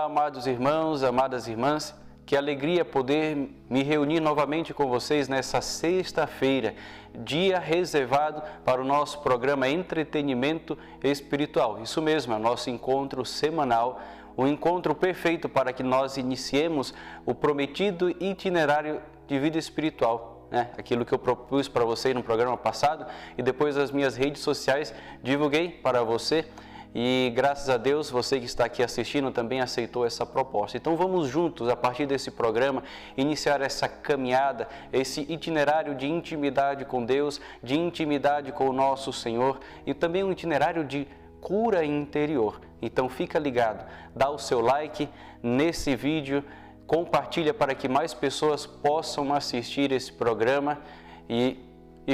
amados irmãos, amadas irmãs, que alegria poder me reunir novamente com vocês nessa sexta-feira, dia reservado para o nosso programa Entretenimento Espiritual. Isso mesmo, é o nosso encontro semanal, um encontro perfeito para que nós iniciemos o prometido itinerário de vida espiritual. Aquilo que eu propus para você no programa passado e depois nas minhas redes sociais divulguei para você. E graças a Deus, você que está aqui assistindo também aceitou essa proposta. Então vamos juntos, a partir desse programa, iniciar essa caminhada, esse itinerário de intimidade com Deus, de intimidade com o nosso Senhor e também um itinerário de cura interior. Então fica ligado, dá o seu like nesse vídeo, compartilha para que mais pessoas possam assistir esse programa e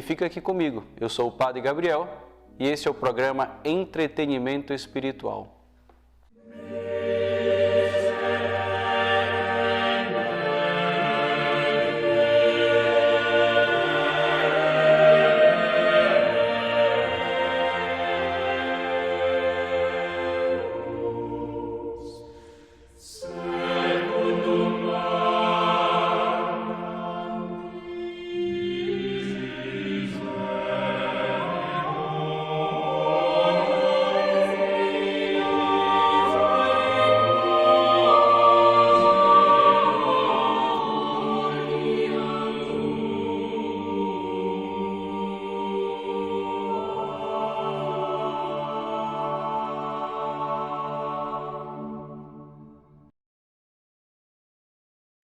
fica aqui comigo. Eu sou o Padre Gabriel. E esse é o programa Entretenimento Espiritual.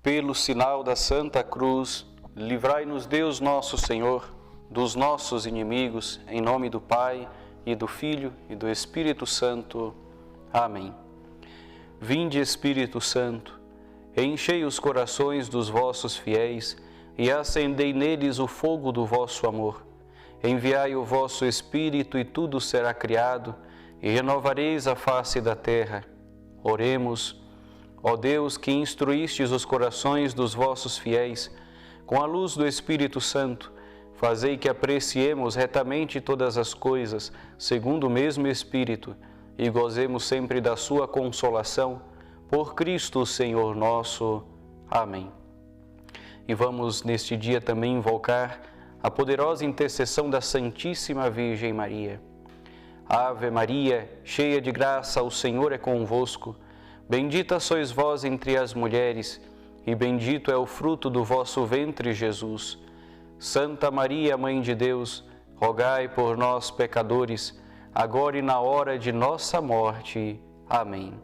Pelo sinal da Santa Cruz, livrai-nos Deus nosso Senhor dos nossos inimigos, em nome do Pai, e do Filho, e do Espírito Santo. Amém. Vinde, Espírito Santo, enchei os corações dos vossos fiéis, e acendei neles o fogo do vosso amor. Enviai o vosso Espírito, e tudo será criado, e renovareis a face da terra. Oremos. Ó Deus, que instruístes os corações dos vossos fiéis, com a luz do Espírito Santo, fazei que apreciemos retamente todas as coisas, segundo o mesmo Espírito, e gozemos sempre da sua consolação, por Cristo Senhor nosso. Amém. E vamos neste dia também invocar a poderosa intercessão da Santíssima Virgem Maria. Ave Maria, cheia de graça, o Senhor é convosco. Bendita sois vós entre as mulheres, e bendito é o fruto do vosso ventre, Jesus. Santa Maria, Mãe de Deus, rogai por nós, pecadores, agora e na hora de nossa morte. Amém.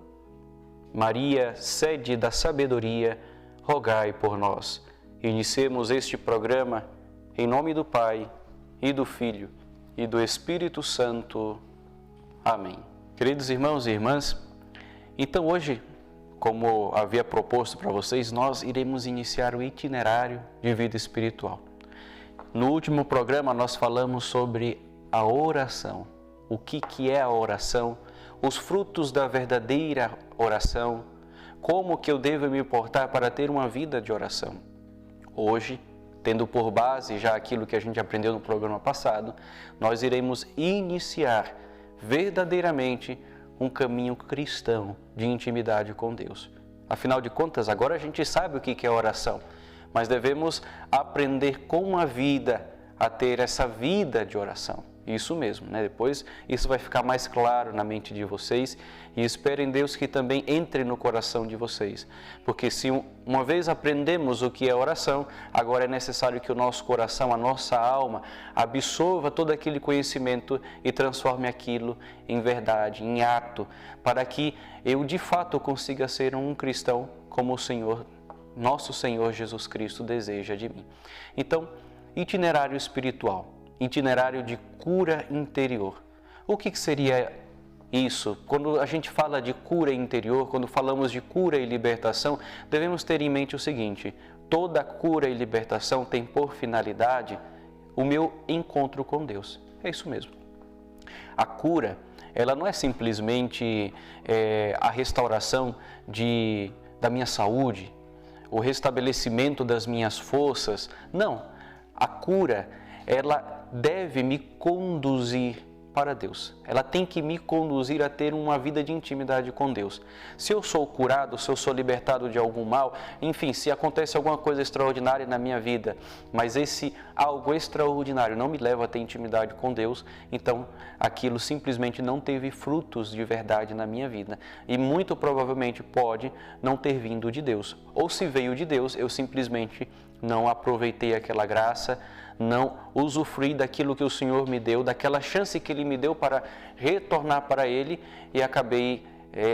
Maria, sede da sabedoria, rogai por nós. Iniciemos este programa em nome do Pai, e do Filho, e do Espírito Santo. Amém. Queridos irmãos e irmãs, então hoje, como havia proposto para vocês, nós iremos iniciar o itinerário de vida espiritual. No último programa nós falamos sobre a oração, o que é a oração, os frutos da verdadeira oração, como que eu devo me portar para ter uma vida de oração. Hoje, tendo por base já aquilo que a gente aprendeu no programa passado, nós iremos iniciar verdadeiramente um caminho cristão de intimidade com Deus. Afinal de contas, agora a gente sabe o que é oração, mas devemos aprender com a vida a ter essa vida de oração. Isso mesmo, Depois isso vai ficar mais claro na mente de vocês e espero em Deus que também entre no coração de vocês. Porque se uma vez aprendemos o que é oração, agora é necessário que o nosso coração, a nossa alma, absorva todo aquele conhecimento e transforme aquilo em verdade, em ato, para que eu de fato consiga ser um cristão como o Senhor, nosso Senhor Jesus Cristo deseja de mim. Então, itinerário espiritual. Itinerário de cura interior. O que seria isso? Quando a gente fala de cura interior, quando falamos de cura e libertação, devemos ter em mente o seguinte: toda cura e libertação tem por finalidade o meu encontro com Deus. É isso mesmo. A cura, ela não é simplesmente a restauração da minha saúde, o restabelecimento das minhas forças. Não, a cura, ela deve me conduzir para Deus. Ela tem que me conduzir a ter uma vida de intimidade com Deus. Se eu sou curado, se eu sou libertado de algum mal, enfim, se acontece alguma coisa extraordinária na minha vida, mas esse algo extraordinário não me leva a ter intimidade com Deus, então aquilo simplesmente não teve frutos de verdade na minha vida. E muito provavelmente pode não ter vindo de Deus. Ou se veio de Deus, eu simplesmente não aproveitei aquela graça, não usufruí daquilo que o Senhor me deu, daquela chance que Ele me deu para retornar para Ele e acabei,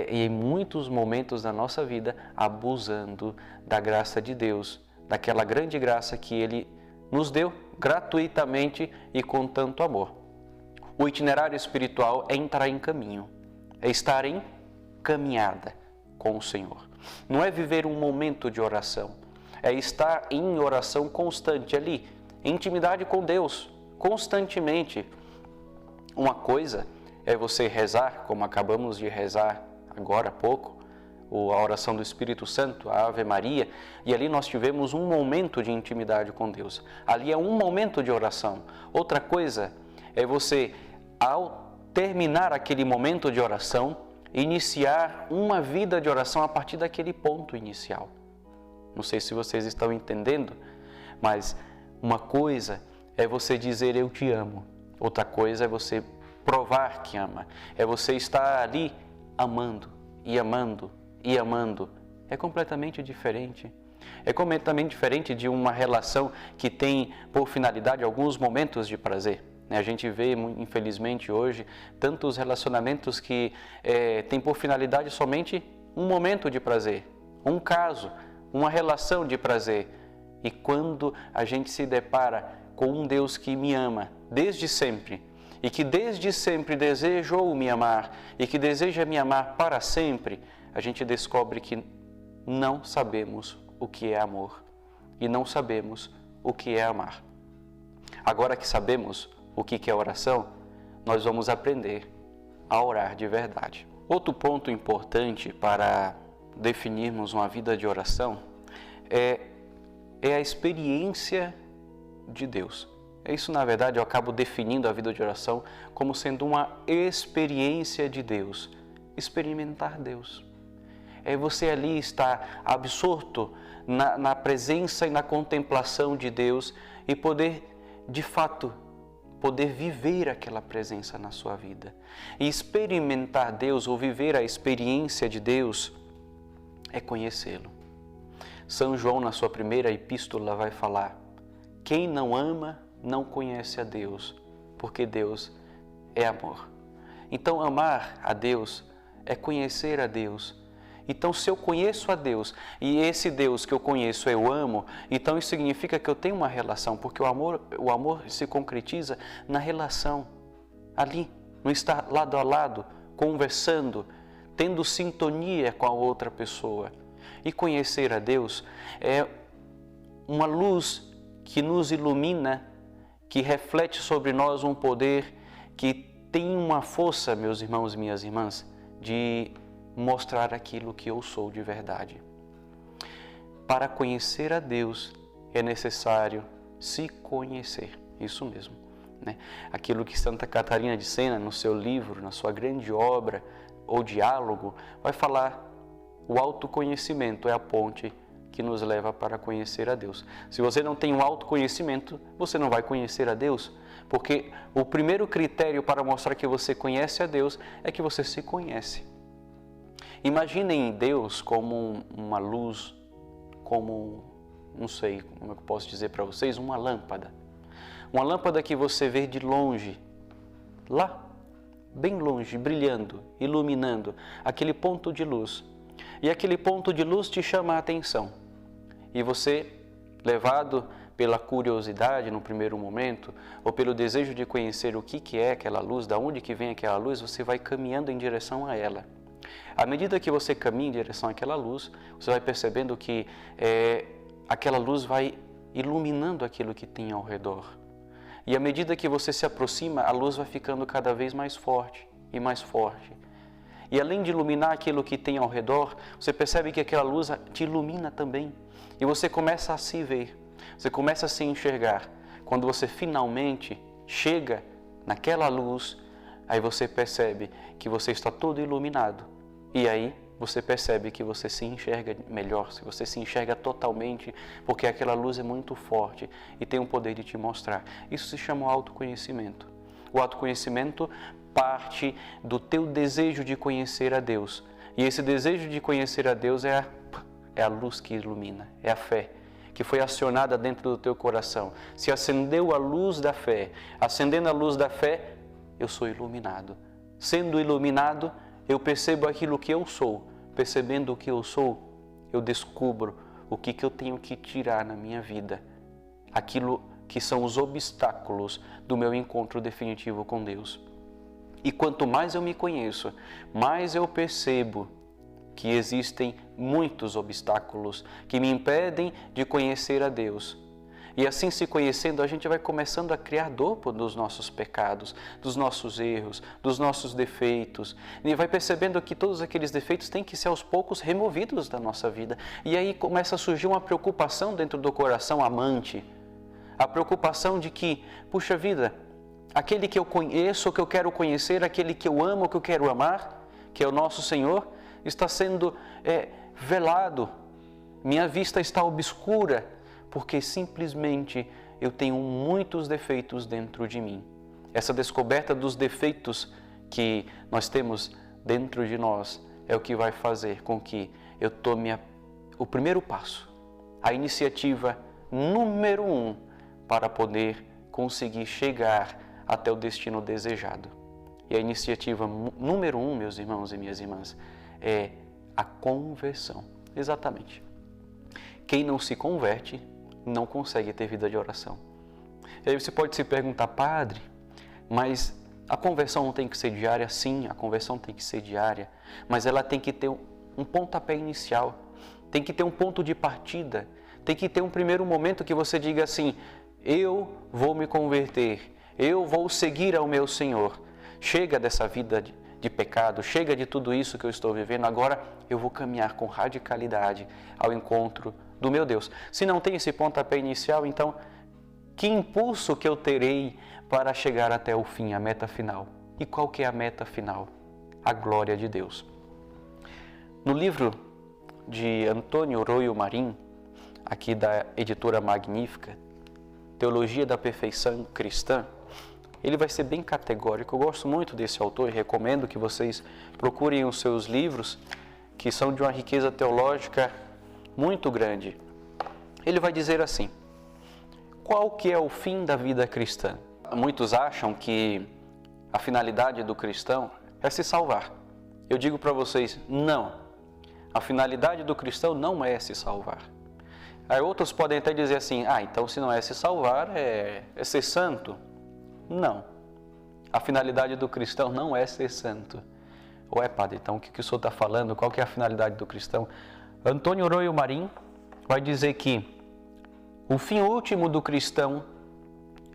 em muitos momentos da nossa vida, abusando da graça de Deus, daquela grande graça que Ele nos deu gratuitamente e com tanto amor. O itinerário espiritual é entrar em caminho, é estar em caminhada com o Senhor. Não é viver um momento de oração, é estar em oração constante ali, em intimidade com Deus, constantemente. Uma coisa é você rezar, como acabamos de rezar agora há pouco, a oração do Espírito Santo, a Ave Maria, e ali nós tivemos um momento de intimidade com Deus. Ali é um momento de oração. Outra coisa é você, ao terminar aquele momento de oração, iniciar uma vida de oração a partir daquele ponto inicial. Não sei se vocês estão entendendo, mas uma coisa é você dizer eu te amo, outra coisa é você provar que ama, é você estar ali amando e amando e amando. É completamente diferente. É completamente diferente de uma relação que tem por finalidade alguns momentos de prazer. A gente vê, infelizmente, hoje, tantos relacionamentos que têm por finalidade somente um momento de prazer, um caso, uma relação de prazer. E quando a gente se depara com um Deus que me ama desde sempre, e que desde sempre desejou me amar, e que deseja me amar para sempre, a gente descobre que não sabemos o que é amor, e não sabemos o que é amar. Agora que sabemos o que é oração, nós vamos aprender a orar de verdade. Outro ponto importante para definirmos uma vida de oração é a experiência de Deus. Isso, na verdade, eu acabo definindo a vida de oração como sendo uma experiência de Deus. Experimentar Deus. É você ali estar absorto na presença e na contemplação de Deus e poder, de fato, poder viver aquela presença na sua vida. E experimentar Deus ou viver a experiência de Deus é conhecê-lo. São João, na sua primeira epístola, vai falar: quem não ama, não conhece a Deus, porque Deus é amor. Então, amar a Deus é conhecer a Deus. Então, se eu conheço a Deus e esse Deus que eu conheço eu amo, então isso significa que eu tenho uma relação, porque o amor se concretiza na relação, ali, no estar lado a lado, conversando, tendo sintonia com a outra pessoa. E conhecer a Deus é uma luz que nos ilumina, que reflete sobre nós um poder que tem uma força, meus irmãos e minhas irmãs, de mostrar aquilo que eu sou de verdade. Para conhecer a Deus é necessário se conhecer, isso mesmo, né? Aquilo que Santa Catarina de Sena, no seu livro, na sua grande obra, ou diálogo, vai falar: o autoconhecimento é a ponte que nos leva para conhecer a Deus. Se você não tem um autoconhecimento, você não vai conhecer a Deus, porque o primeiro critério para mostrar que você conhece a Deus é que você se conhece. Imaginem Deus como uma luz, como, não sei como eu posso dizer para vocês, uma lâmpada. Uma lâmpada que você vê de longe, lá, bem longe, brilhando, iluminando, aquele ponto de luz. E aquele ponto de luz te chama a atenção. E você, levado pela curiosidade no primeiro momento, ou pelo desejo de conhecer o que é aquela luz, de onde que vem aquela luz, você vai caminhando em direção a ela. À medida que você caminha em direção àquela luz, você vai percebendo que aquela luz vai iluminando aquilo que tem ao redor. E à medida que você se aproxima, a luz vai ficando cada vez mais forte e mais forte. E além de iluminar aquilo que tem ao redor, você percebe que aquela luz te ilumina também. E você começa a se ver, você começa a se enxergar. Quando você finalmente chega naquela luz, Aí você percebe que você está todo iluminado. E aí você percebe que você se enxerga melhor, se você se enxerga totalmente, porque aquela luz é muito forte e tem o poder de te mostrar. Isso se chama autoconhecimento. O autoconhecimento parte do teu desejo de conhecer a Deus. E esse desejo de conhecer a Deus é a luz que ilumina, é a fé que foi acionada dentro do teu coração. Se acendeu a luz da fé, acendendo a luz da fé, eu sou iluminado. Sendo iluminado, eu percebo aquilo que eu sou. Percebendo o que eu sou, eu descubro o que eu tenho que tirar na minha vida. Aquilo que são os obstáculos do meu encontro definitivo com Deus. E quanto mais eu me conheço, mais eu percebo que existem muitos obstáculos que me impedem de conhecer a Deus. E assim, se conhecendo, a gente vai começando a criar dor dos nossos pecados, dos nossos erros, dos nossos defeitos. E vai percebendo que todos aqueles defeitos têm que ser aos poucos removidos da nossa vida. E aí começa a surgir uma preocupação dentro do coração amante. A preocupação de que, puxa vida, aquele que eu conheço, que eu quero conhecer, aquele que eu amo, que eu quero amar, que é o nosso Senhor, está sendo velado. Minha vista está obscura, porque simplesmente eu tenho muitos defeitos dentro de mim. Essa descoberta dos defeitos que nós temos dentro de nós é o que vai fazer com que eu tome o primeiro passo, a iniciativa número 1 para poder conseguir chegar até o destino desejado. E a iniciativa número 1, meus irmãos e minhas irmãs, é a conversão. Exatamente. Quem não se converte não consegue ter vida de oração. E aí você pode se perguntar, padre, mas a conversão não tem que ser diária? Sim, a conversão tem que ser diária, mas ela tem que ter um pontapé inicial, tem que ter um ponto de partida, tem que ter um primeiro momento que você diga assim, eu vou me converter, eu vou seguir ao meu Senhor. Chega dessa vida de pecado, chega de tudo isso que eu estou vivendo, agora eu vou caminhar com radicalidade ao encontro do meu Deus. Se não tem esse pontapé inicial, então, que impulso que eu terei para chegar até o fim, a meta final? E qual que é a meta final? A glória de Deus. No livro de Antônio Royo Marim, aqui da editora Magnífica, Teologia da Perfeição Cristã, ele vai ser bem categórico. Eu gosto muito desse autor e recomendo que vocês procurem os seus livros, que são de uma riqueza teológica muito grande. Ele vai dizer assim, qual que é o fim da vida cristã? Muitos acham que a finalidade do cristão é se salvar. Eu digo para vocês, não. A finalidade do cristão não é se salvar. Aí outros podem até dizer assim, então se não é se salvar, é ser santo. Não. A finalidade do cristão não é ser santo. Ué, padre, então o que o senhor está falando? Qual que é a finalidade do cristão? Antônio Royo Marim vai dizer que o fim último do cristão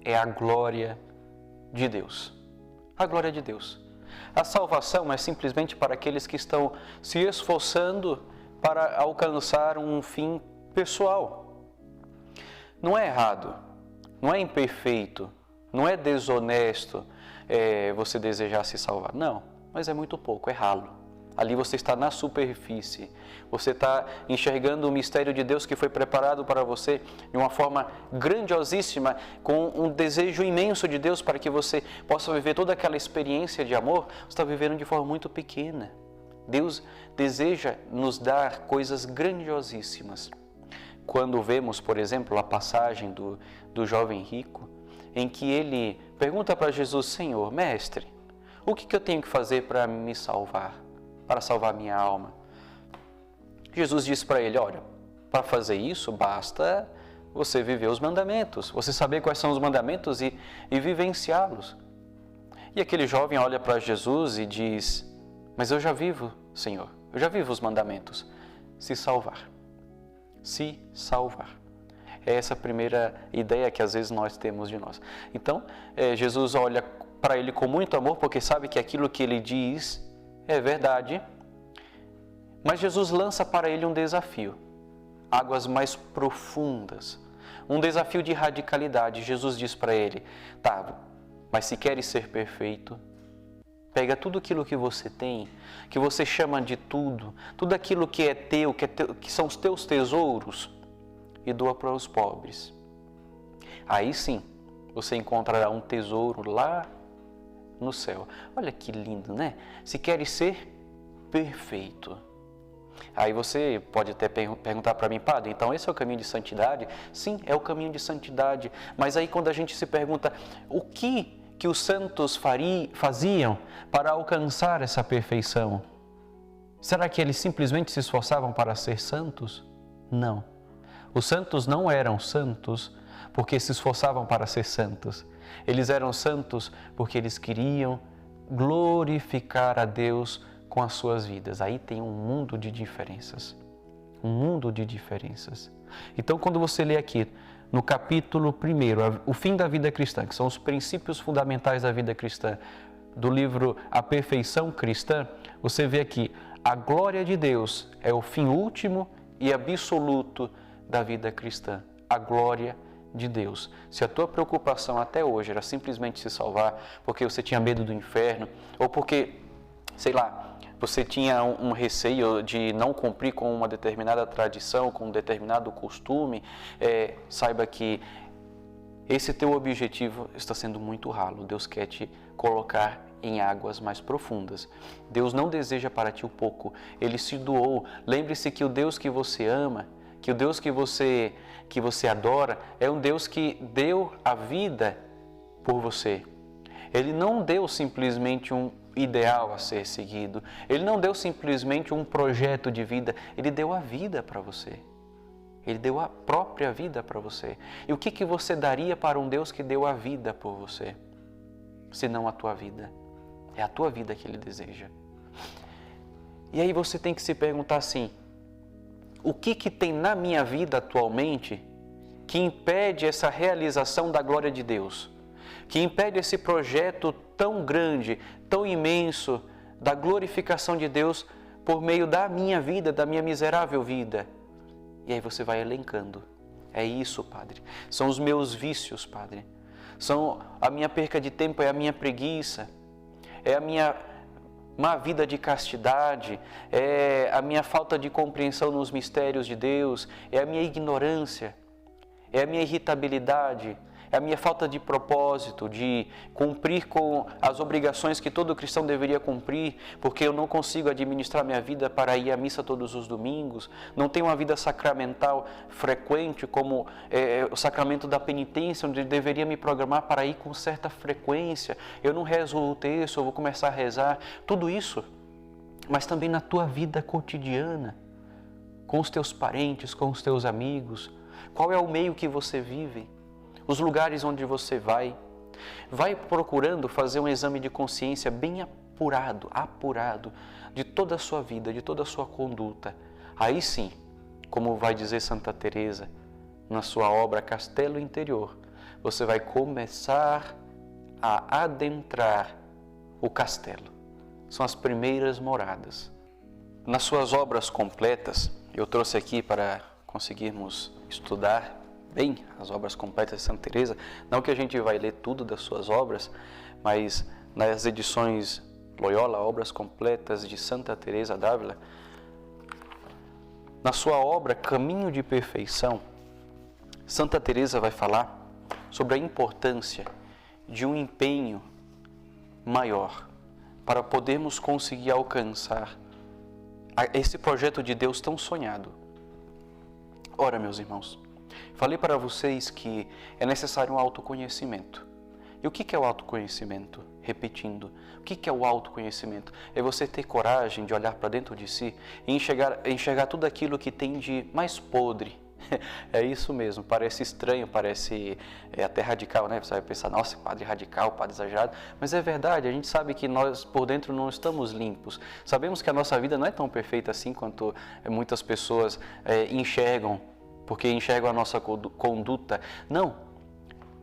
é a glória de Deus. A glória de Deus. A salvação é simplesmente para aqueles que estão se esforçando para alcançar um fim pessoal. Não é errado, não é imperfeito, não é desonesto você desejar se salvar. Não, mas é muito pouco, é ralo. Ali você está na superfície, você está enxergando o mistério de Deus que foi preparado para você de uma forma grandiosíssima, com um desejo imenso de Deus para que você possa viver toda aquela experiência de amor. Você está vivendo de forma muito pequena. Deus deseja nos dar coisas grandiosíssimas. Quando vemos, por exemplo, a passagem do jovem rico, em que ele pergunta para Jesus, Senhor, mestre, o que eu tenho que fazer para me salvar? Para salvar minha alma? Jesus diz para ele, olha, para fazer isso basta você viver os mandamentos, você saber quais são os mandamentos e vivenciá-los. E aquele jovem olha para Jesus e diz, mas eu já vivo, Senhor, eu já vivo os mandamentos. Se salvar. Se salvar. É essa a primeira ideia que às vezes nós temos de nós. Então, Jesus olha para ele com muito amor, porque sabe que aquilo que ele diz é verdade, mas Jesus lança para ele um desafio, águas mais profundas, um desafio de radicalidade. Jesus diz para ele, tá, mas se queres ser perfeito, Pega tudo aquilo que você tem, que você chama de tudo, tudo aquilo que é teu, que são os teus tesouros, e doa para os pobres. Aí sim, você encontrará um tesouro lá no céu. Olha que lindo, né? Se queres ser perfeito. Aí você pode até perguntar para mim, padre, então esse é o caminho de santidade? Sim, é o caminho de santidade. Mas aí quando a gente se pergunta, o que os santos faziam para alcançar essa perfeição? Será que eles simplesmente se esforçavam para ser santos? Não. Os santos não eram santos porque se esforçavam para ser santos. Eles eram santos porque eles queriam glorificar a Deus com as suas vidas. Aí tem um mundo de diferenças. Um mundo de diferenças. Então, quando você lê aqui, no capítulo 1, o fim da vida cristã, que são os princípios fundamentais da vida cristã, do livro A Perfeição Cristã, você vê aqui, a glória de Deus é o fim último e absoluto da vida cristã. A glória de Deus. Se a tua preocupação até hoje era simplesmente se salvar porque você tinha medo do inferno, ou porque, sei lá, você tinha um receio de não cumprir com uma determinada tradição, com um determinado costume, saiba que esse teu objetivo está sendo muito ralo. Deus quer te colocar em águas mais profundas. Deus não deseja para ti o pouco, Ele se doou. Lembre-se que o Deus que você ama, que o Deus que você adora, é um Deus que deu a vida por você. Ele não deu simplesmente um ideal a ser seguido. Ele não deu simplesmente um projeto de vida. Ele deu a vida para você. Ele deu a própria vida para você. E o que você daria para um Deus que deu a vida por você? Se não a tua vida. É a tua vida que Ele deseja. E aí você tem que se perguntar assim, o que tem na minha vida atualmente que impede essa realização da glória de Deus? Que impede esse projeto tão grande, tão imenso, da glorificação de Deus por meio da minha vida, da minha miserável vida? E aí você vai elencando. É isso, Padre. São os meus vícios, Padre. São a minha perca de tempo, é a minha preguiça, é a minha má vida de castidade, é a minha falta de compreensão nos mistérios de Deus, é a minha ignorância, é a minha irritabilidade, é a minha falta de propósito, de cumprir com as obrigações que todo cristão deveria cumprir, porque eu não consigo administrar minha vida para ir à missa todos os domingos, não tenho uma vida sacramental frequente como o sacramento da penitência, onde eu deveria me programar para ir com certa frequência, eu não rezo o terço, eu vou começar a rezar, tudo isso, mas também na tua vida cotidiana, com os teus parentes, com os teus amigos, qual é o meio que você vive? Os lugares onde você vai procurando fazer um exame de consciência bem apurado de toda a sua vida, de toda a sua conduta. Aí sim, como vai dizer Santa Teresa na sua obra Castelo Interior, você vai começar a adentrar o castelo. São as primeiras moradas. Nas suas obras completas, eu trouxe aqui para conseguirmos estudar bem as obras completas de Santa Teresa, não que a gente vai ler tudo das suas obras, mas nas edições Loyola, Obras Completas de Santa Teresa d'Ávila, na sua obra Caminho de Perfeição, Santa Teresa vai falar sobre a importância de um empenho maior para podermos conseguir alcançar esse projeto de Deus tão sonhado. Ora, meus irmãos, falei para vocês que é necessário um autoconhecimento. E o que é o autoconhecimento? Repetindo, o que é o autoconhecimento? É você ter coragem de olhar para dentro de si e enxergar tudo aquilo que tem de mais podre. É isso mesmo, parece estranho, parece até radical, né? Você vai pensar, nossa, padre radical, padre exagerado. Mas é verdade, a gente sabe que nós por dentro não estamos limpos. Sabemos que a nossa vida não é tão perfeita assim quanto muitas pessoas enxergam, porque enxergam a nossa conduta. Não.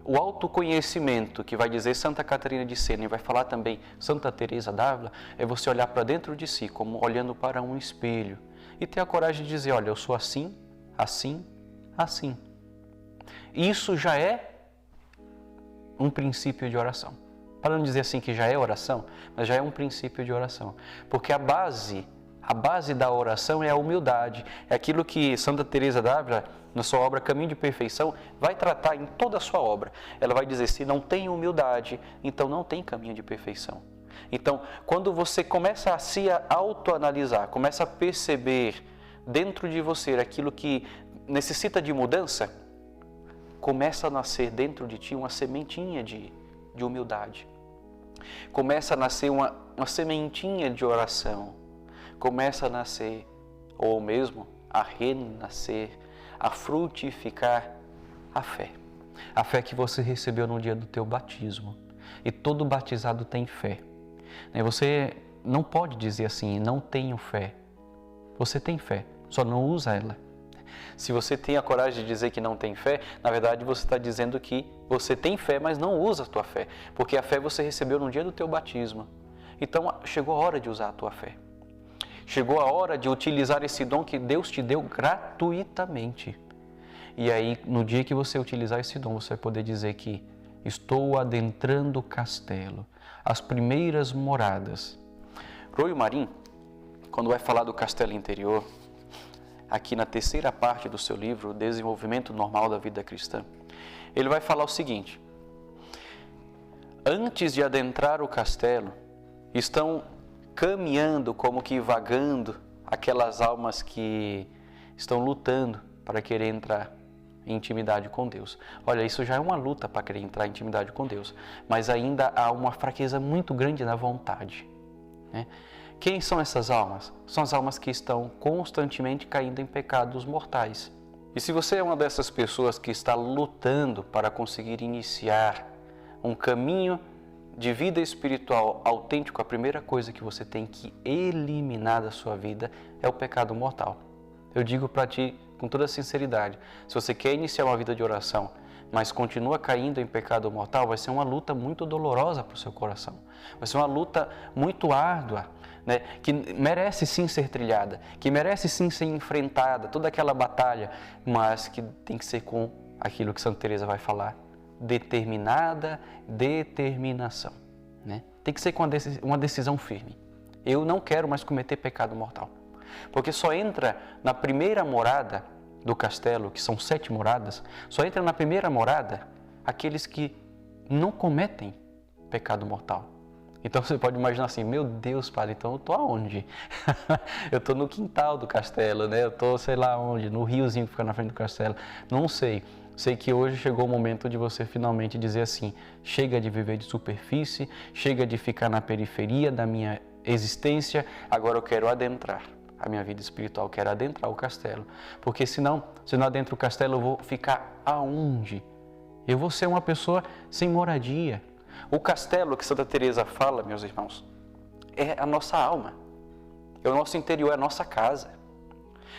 O autoconhecimento, que vai dizer Santa Catarina de Sena e vai falar também Santa Teresa d'Ávila, é você olhar para dentro de si, como olhando para um espelho, e ter a coragem de dizer, olha, eu sou assim, assim, assim. Isso já é um princípio de oração. para não dizer assim que já é oração, mas já é um princípio de oração. Porque a base da oração é a humildade. É aquilo que Santa Teresa d'Ávila, na sua obra Caminho de Perfeição, vai tratar em toda a sua obra. Ela vai dizer, se não tem humildade, então não tem caminho de perfeição. Então, quando você começa a se autoanalisar, começa a perceber dentro de você aquilo que necessita de mudança, começa a nascer dentro de ti uma sementinha de humildade. Começa a nascer uma sementinha de oração. Começa a nascer, ou mesmo a renascer, a frutificar a fé. A fé que você recebeu no dia do teu batismo. E todo batizado tem fé. Você não pode dizer assim, não tenho fé. Você tem fé, só não usa ela. Se você tem a coragem de dizer que não tem fé, na verdade você está dizendo que você tem fé, mas não usa a tua fé. Porque a fé você recebeu no dia do teu batismo. Então chegou a hora de usar a tua fé. Chegou a hora de utilizar esse dom que Deus te deu gratuitamente. E aí, no dia que você utilizar esse dom, você vai poder dizer que estou adentrando o castelo, as primeiras moradas. Royo Marim, quando vai falar do castelo interior, aqui na terceira parte do seu livro, Desenvolvimento Normal da Vida Cristã, ele vai falar o seguinte: antes de adentrar o castelo, estão caminhando, como que vagando, aquelas almas que estão lutando para querer entrar em intimidade com Deus. Olha, isso já é uma luta para querer entrar em intimidade com Deus, mas ainda há uma fraqueza muito grande na vontade, né? Quem são essas almas? São as almas que estão constantemente caindo em pecados mortais. E se você é uma dessas pessoas que está lutando para conseguir iniciar um caminho de vida espiritual autêntico, a primeira coisa que você tem que eliminar da sua vida é o pecado mortal. Eu digo para ti com toda sinceridade, se você quer iniciar uma vida de oração, mas continua caindo em pecado mortal, vai ser uma luta muito dolorosa para o seu coração. Vai ser uma luta muito árdua, né? Que merece sim ser trilhada, que merece sim ser enfrentada, toda aquela batalha, mas que tem que ser com aquilo que Santa Teresa vai falar, determinada determinação, né? Tem que ser com uma decisão firme. Eu não quero mais cometer pecado mortal. Porque só entra na primeira morada do castelo, que são 7 moradas, só entra na primeira morada aqueles que não cometem pecado mortal. Então você pode imaginar assim, meu Deus, padre, então eu estou aonde? Eu estou no quintal do castelo, né? Eu estou sei lá onde, no riozinho que fica na frente do castelo. Não sei. Sei que hoje chegou o momento de você finalmente dizer assim, chega de viver de superfície, chega de ficar na periferia da minha existência, agora eu quero adentrar a minha vida espiritual, quero adentrar o castelo. Porque senão, se eu não adentro o castelo, eu vou ficar aonde? Eu vou ser uma pessoa sem moradia. O castelo que Santa Teresa fala, meus irmãos, é a nossa alma, é o nosso interior, é a nossa casa.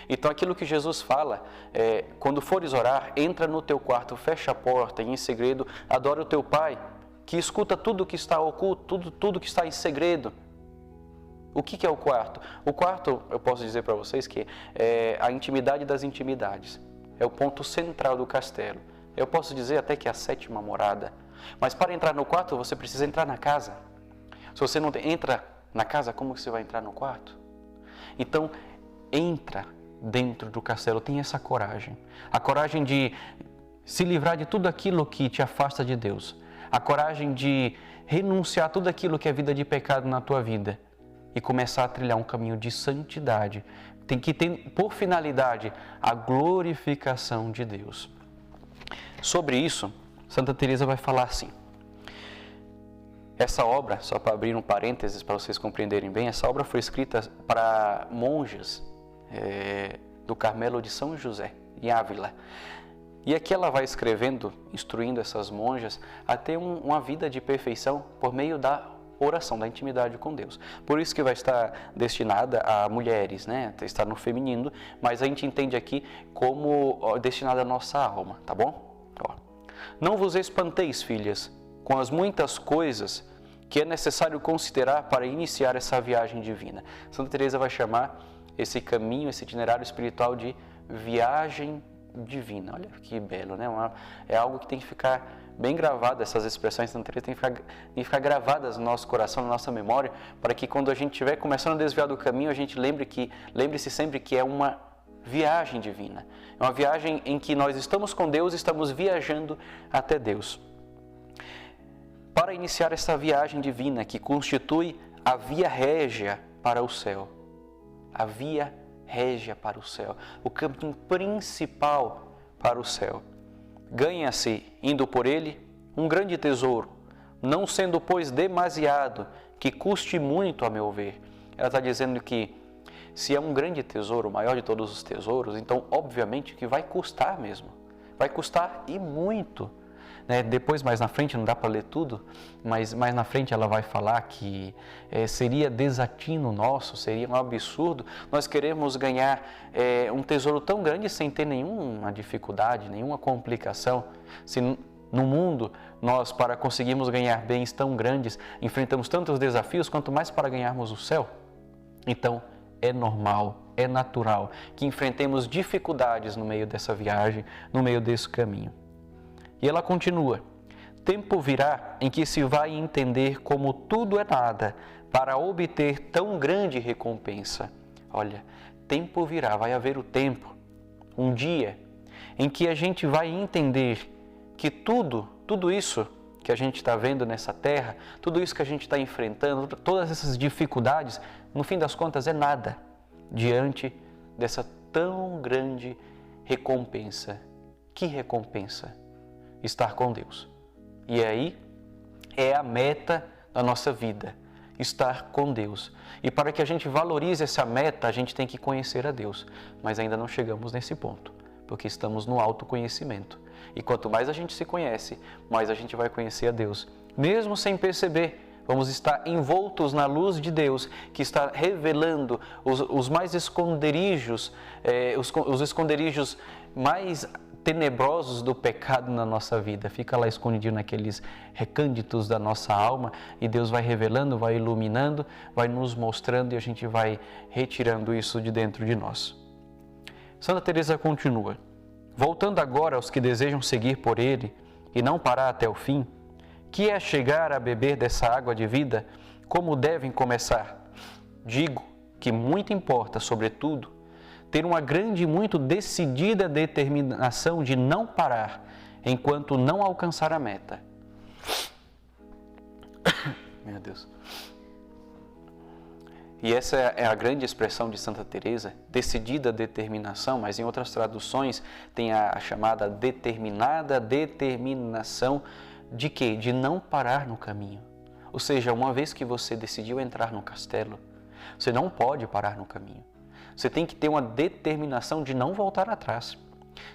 Então aquilo que Jesus fala, quando fores orar, entra no teu quarto, fecha a porta e em segredo adora o teu Pai, que escuta tudo que está oculto, tudo que está em segredo. O que é o quarto? O quarto, eu posso dizer para vocês que é a intimidade das intimidades, é o ponto central do castelo. Eu posso dizer até que é a 7ª morada, mas para entrar no quarto você precisa entrar na casa. Se você não entra na casa, como você vai entrar no quarto? Então, entra dentro do castelo, tem essa coragem. A coragem de se livrar de tudo aquilo que te afasta de Deus. A coragem de renunciar a tudo aquilo que é vida de pecado na tua vida e começar a trilhar um caminho de santidade. Tem que ter por finalidade a glorificação de Deus. Sobre isso, Santa Teresa vai falar assim. Essa obra, só para abrir um parênteses para vocês compreenderem bem, essa obra foi escrita para monjas do Carmelo de São José, em Ávila. E aqui ela vai escrevendo, instruindo essas monjas a ter uma vida de perfeição por meio da oração, da intimidade com Deus. Por isso que vai estar destinada a mulheres, né? Está no feminino, mas a gente entende aqui como destinada à nossa alma, tá bom? Não vos espanteis, filhas, com as muitas coisas que é necessário considerar para iniciar essa viagem divina. Santa Teresa vai chamar esse caminho, esse itinerário espiritual de viagem divina. Olha que belo, né? É algo que tem que ficar bem gravada, essas expressões tem que ficar gravadas no nosso coração, na nossa memória, para que quando a gente estiver começando a desviar do caminho, a gente lembre-se sempre que é uma viagem divina. É uma viagem em que nós estamos com Deus e estamos viajando até Deus. Para iniciar essa viagem divina que constitui a via régia para o céu. A via régia para o céu. O caminho principal para o céu. Ganha-se, indo por ele, um grande tesouro, não sendo, pois, demasiado, que custe muito, a meu ver. Ela está dizendo que se é um grande tesouro, o maior de todos os tesouros, então, obviamente, que vai custar mesmo. Vai custar e muito. Depois, mais na frente, não dá para ler tudo, mas mais na frente ela vai falar que seria desatino nosso, seria um absurdo nós queremos ganhar um tesouro tão grande sem ter nenhuma dificuldade, nenhuma complicação. Se no mundo nós, para conseguirmos ganhar bens tão grandes, enfrentamos tantos desafios, quanto mais para ganharmos o céu. Então, é normal, é natural que enfrentemos dificuldades no meio dessa viagem, no meio desse caminho. E ela continua: tempo virá em que se vai entender como tudo é nada para obter tão grande recompensa. Olha, tempo virá, vai haver o tempo, um dia, em que a gente vai entender que tudo isso que a gente está vendo nessa terra, tudo isso que a gente está enfrentando, todas essas dificuldades, no fim das contas é nada diante dessa tão grande recompensa. Que recompensa? Estar com Deus. E aí é a meta da nossa vida, estar com Deus. E para que a gente valorize essa meta, a gente tem que conhecer a Deus. Mas ainda não chegamos nesse ponto, porque estamos no autoconhecimento. E quanto mais a gente se conhece, mais a gente vai conhecer a Deus. Mesmo sem perceber, vamos estar envoltos na luz de Deus, que está revelando os mais esconderijos, os esconderijos mais tenebrosos do pecado na nossa vida. Fica lá escondido naqueles recânditos da nossa alma e Deus vai revelando, vai iluminando, vai nos mostrando e a gente vai retirando isso de dentro de nós. Santa Teresa continua: voltando agora aos que desejam seguir por ele e não parar até o fim, que é chegar a beber dessa água de vida, como devem começar? Digo que muito importa, sobretudo, ter uma grande e muito decidida determinação de não parar enquanto não alcançar a meta. Meu Deus. E essa é a grande expressão de Santa Teresa, decidida determinação, mas em outras traduções tem a chamada determinada determinação de quê? De não parar no caminho. Ou seja, uma vez que você decidiu entrar no castelo, você não pode parar no caminho. Você tem que ter uma determinação de não voltar atrás.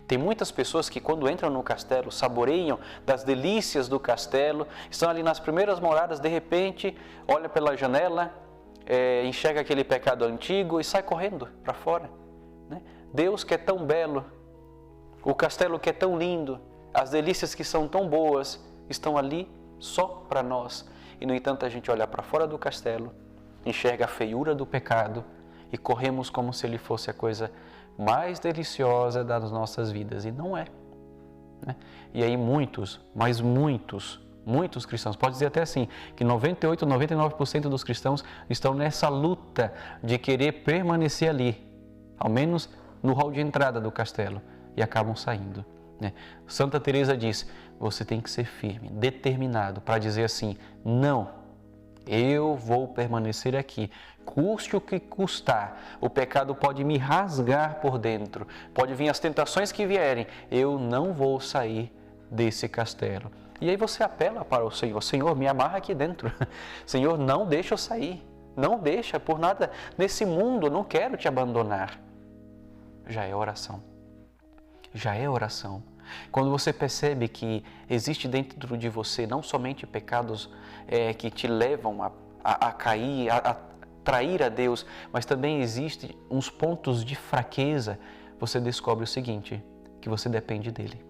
Tem muitas pessoas que quando entram no castelo, saboreiam das delícias do castelo, estão ali nas primeiras moradas, de repente, olha pela janela, enxerga aquele pecado antigo e sai correndo para fora. Deus que é tão belo, o castelo que é tão lindo, as delícias que são tão boas, estão ali só para nós. E no entanto a gente olha para fora do castelo, enxerga a feiura do pecado, e corremos como se ele fosse a coisa mais deliciosa das nossas vidas. E não é. E aí muitos cristãos, pode dizer até assim, que 98, 99% dos cristãos estão nessa luta de querer permanecer ali, ao menos no hall de entrada do castelo, e acabam saindo. Santa Teresa diz, você tem que ser firme, determinado, para dizer assim, não, eu vou permanecer aqui, custe o que custar. O pecado pode me rasgar por dentro, pode vir as tentações que vierem, eu não vou sair desse castelo. E aí você apela para o Senhor, Senhor, me amarra aqui dentro, Senhor, não deixa eu sair, não deixa por nada nesse mundo, não quero te abandonar. Já é oração, já é oração. Quando você percebe que existe dentro de você não somente pecados que te levam a cair, a trair a Deus, mas também existem uns pontos de fraqueza, você descobre o seguinte, que você depende dele.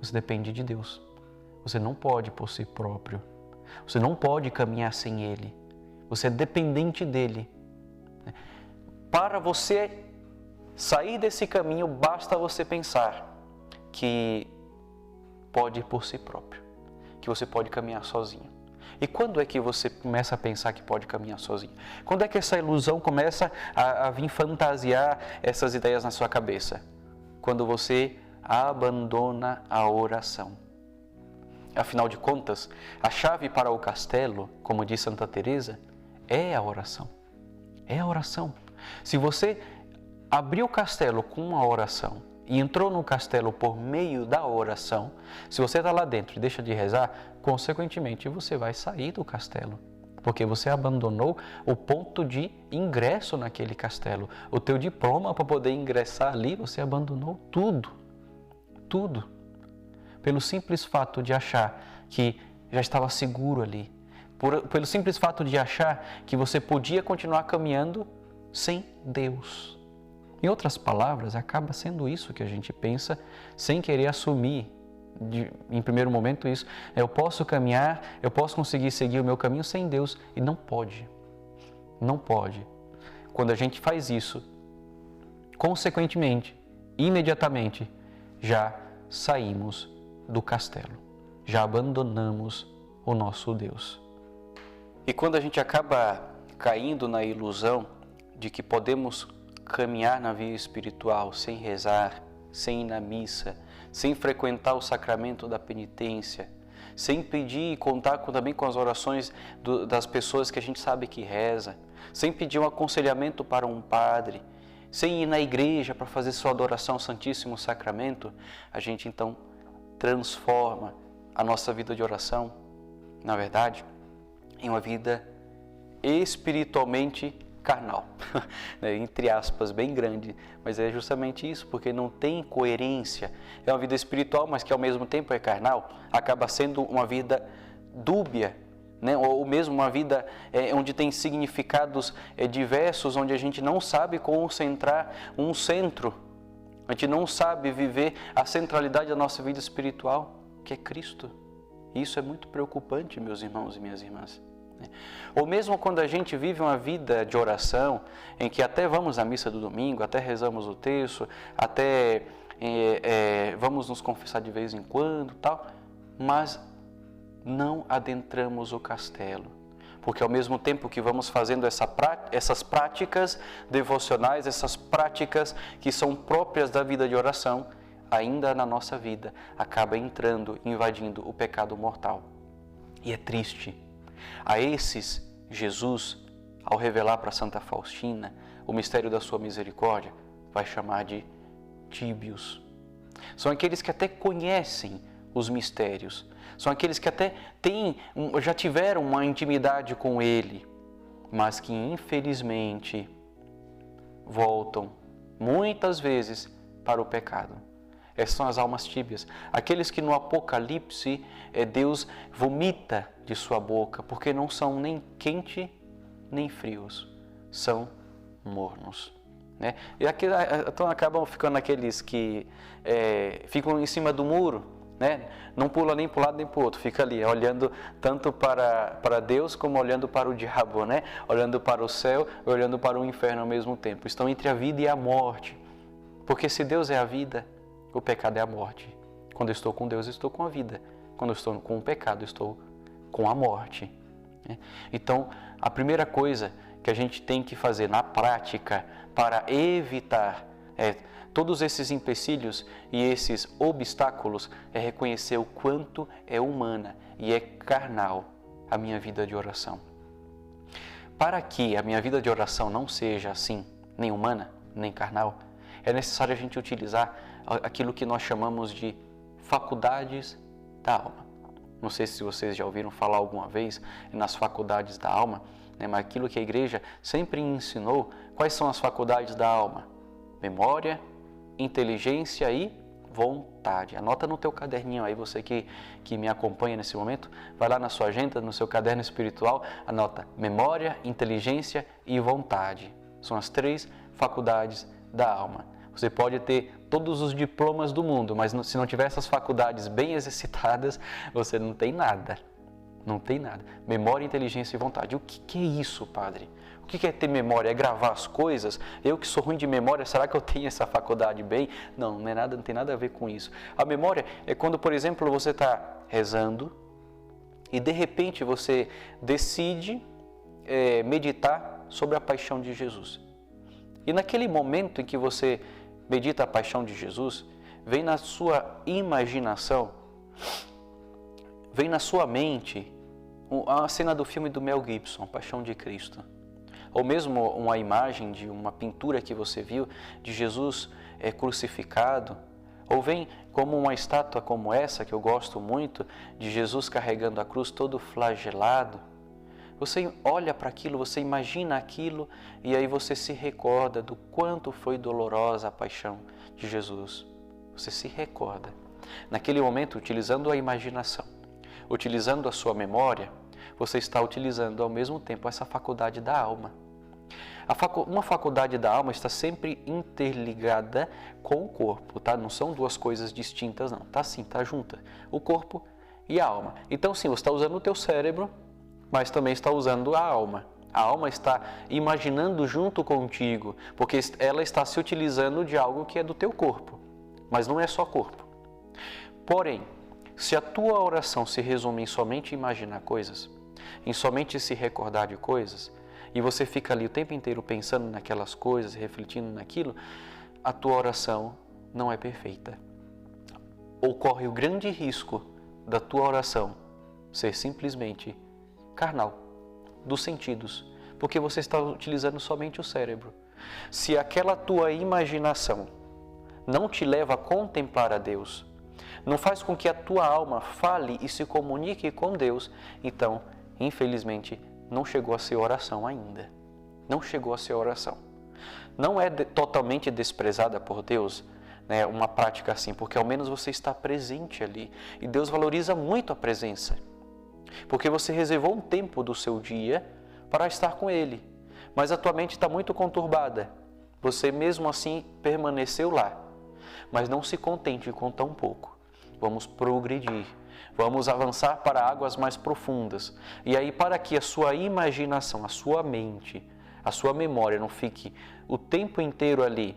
Você depende de Deus. Você não pode por si próprio. Você não pode caminhar sem ele. Você é dependente dele. Para você sair desse caminho, basta você pensar que pode ir por si próprio, que você pode caminhar sozinho. E quando é que você começa a pensar que pode caminhar sozinho? Quando é que essa ilusão começa a vir fantasiar essas ideias na sua cabeça? Quando você abandona a oração. Afinal de contas, a chave para o castelo, como diz Santa Teresa, é a oração. É a oração. Se você abriu o castelo com a oração e entrou no castelo por meio da oração, se você está lá dentro e deixa de rezar, consequentemente você vai sair do castelo, porque você abandonou o ponto de ingresso naquele castelo. O teu diploma para poder ingressar ali, você abandonou tudo, tudo, pelo simples fato de achar que já estava seguro ali, pelo simples fato de achar que você podia continuar caminhando sem Deus. Em outras palavras, acaba sendo isso que a gente pensa sem querer assumir, em primeiro momento, isso. Eu posso caminhar, eu posso conseguir seguir o meu caminho sem Deus, e não pode. Não pode. Quando a gente faz isso, consequentemente, imediatamente, já saímos do castelo, já abandonamos o nosso Deus. E quando a gente acaba caindo na ilusão de que podemos caminhar na via espiritual sem rezar, sem ir na missa, sem frequentar o sacramento da penitência, sem pedir e contar também com as orações das pessoas que a gente sabe que reza, sem pedir um aconselhamento para um padre, sem ir na igreja para fazer sua adoração ao Santíssimo Sacramento, a gente então transforma a nossa vida de oração, na verdade, em uma vida espiritualmente carnal, entre aspas, bem grande, mas é justamente isso, porque não tem coerência. É uma vida espiritual, mas que ao mesmo tempo é carnal, acaba sendo uma vida dúbia, né? Ou mesmo uma vida onde tem significados diversos, onde a gente não sabe concentrar um centro, a gente não sabe viver a centralidade da nossa vida espiritual, que é Cristo. E isso é muito preocupante, meus irmãos e minhas irmãs. Ou mesmo quando a gente vive uma vida de oração, em que até vamos à missa do domingo, até rezamos o terço, até vamos nos confessar de vez em quando, tal, mas não adentramos o castelo. Porque ao mesmo tempo que vamos fazendo essas práticas devocionais, essas práticas que são próprias da vida de oração, ainda na nossa vida acaba entrando, invadindo o pecado mortal. E é triste. A esses, Jesus, ao revelar para Santa Faustina o mistério da sua misericórdia, vai chamar de tíbios. São aqueles que até conhecem os mistérios, são aqueles que até já tiveram uma intimidade com Ele, mas que infelizmente voltam muitas vezes para o pecado. Essas são as almas tíbias, aqueles que no Apocalipse Deus vomita de sua boca, porque não são nem quentes nem frios, são mornos. Né? E aqui, então acabam ficando aqueles que ficam em cima do muro, né? Não pula nem para um lado nem para o outro, fica ali olhando tanto para Deus como olhando para o diabo, né? Olhando para o céu e olhando para o inferno ao mesmo tempo. Estão entre a vida e a morte, porque se Deus é a vida, o pecado é a morte. Quando eu estou com Deus, eu estou com a vida. Quando eu estou com o pecado, eu estou com a morte. Então, a primeira coisa que a gente tem que fazer na prática para evitar todos esses empecilhos e esses obstáculos é reconhecer o quanto é humana e é carnal a minha vida de oração. Para que a minha vida de oração não seja assim, nem humana, nem carnal, é necessário a gente utilizar aquilo que nós chamamos de faculdades da alma. Não sei se vocês já ouviram falar alguma vez nas faculdades da alma, né, mas aquilo que a igreja sempre ensinou, quais são as faculdades da alma? Memória, inteligência e vontade. Anota no teu caderninho aí, você que me acompanha nesse momento, vai lá na sua agenda, no seu caderno espiritual, anota memória, inteligência e vontade. São as 3 faculdades da alma. Você pode ter todos os diplomas do mundo, mas se não tiver essas faculdades bem exercitadas, você não tem nada. Não tem nada. Memória, inteligência e vontade. O que é isso, padre? O que é ter memória? É gravar as coisas? Eu que sou ruim de memória, será que eu tenho essa faculdade bem? Não, não tem nada a ver com isso. A memória é quando, por exemplo, você está rezando e de repente você decide meditar sobre a paixão de Jesus. E naquele momento em que você medita a paixão de Jesus, vem na sua imaginação, vem na sua mente a cena do filme do Mel Gibson, Paixão de Cristo. Ou mesmo uma imagem de uma pintura que você viu de Jesus crucificado. Ou vem como uma estátua como essa, que eu gosto muito, de Jesus carregando a cruz todo flagelado. Você olha para aquilo, você imagina aquilo e aí você se recorda do quanto foi dolorosa a paixão de Jesus. Você se recorda. Naquele momento, utilizando a imaginação, utilizando a sua memória, você está utilizando ao mesmo tempo essa faculdade da alma. Uma faculdade da alma está sempre interligada com o corpo, tá? Não são duas coisas distintas, não. Tá sim, tá junta. O corpo e a alma. Então sim, você está usando o teu cérebro, mas também está usando a alma. A alma está imaginando junto contigo, porque ela está se utilizando de algo que é do teu corpo, mas não é só corpo. Porém, se a tua oração se resume em somente imaginar coisas, em somente se recordar de coisas, e você fica ali o tempo inteiro pensando naquelas coisas, refletindo naquilo, a tua oração não é perfeita. Ocorre o grande risco da tua oração ser simplesmente carnal, dos sentidos, porque você está utilizando somente o cérebro. Se aquela tua imaginação não te leva a contemplar a Deus, não faz com que a tua alma fale e se comunique com Deus, então, infelizmente, não chegou a ser oração ainda. Não chegou a ser oração. Não é totalmente desprezada por Deus, né, uma prática assim, porque ao menos você está presente ali. E Deus valoriza muito a presença, porque você reservou um tempo do seu dia para estar com Ele. Mas a tua mente está muito conturbada. Você mesmo assim permaneceu lá. Mas não se contente com tão pouco. Vamos progredir. Vamos avançar para águas mais profundas. E aí, para que a sua imaginação, a sua mente, a sua memória não fique o tempo inteiro ali,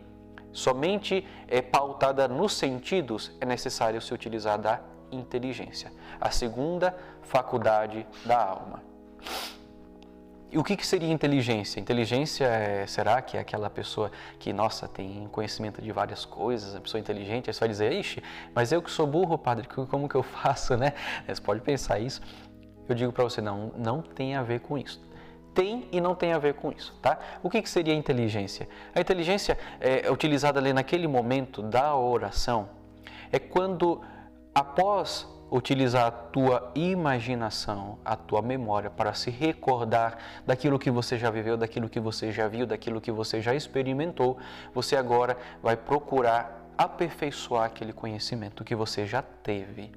somente pautada nos sentidos, é necessário se utilizar da inteligência, a segunda faculdade da alma. E o que seria inteligência? Inteligência será que é aquela pessoa que, nossa, tem conhecimento de várias coisas, a pessoa inteligente, aí você vai dizer, ixi, mas eu que sou burro, padre, como que eu faço, né? Você pode pensar isso. Eu digo para você, não tem a ver com isso. Tem e não tem a ver com isso, tá? O que seria inteligência? A inteligência é utilizada ali naquele momento da oração, é quando, após utilizar a tua imaginação, a tua memória para se recordar daquilo que você já viveu, daquilo que você já viu, daquilo que você já experimentou, você agora vai procurar aperfeiçoar aquele conhecimento que você já teve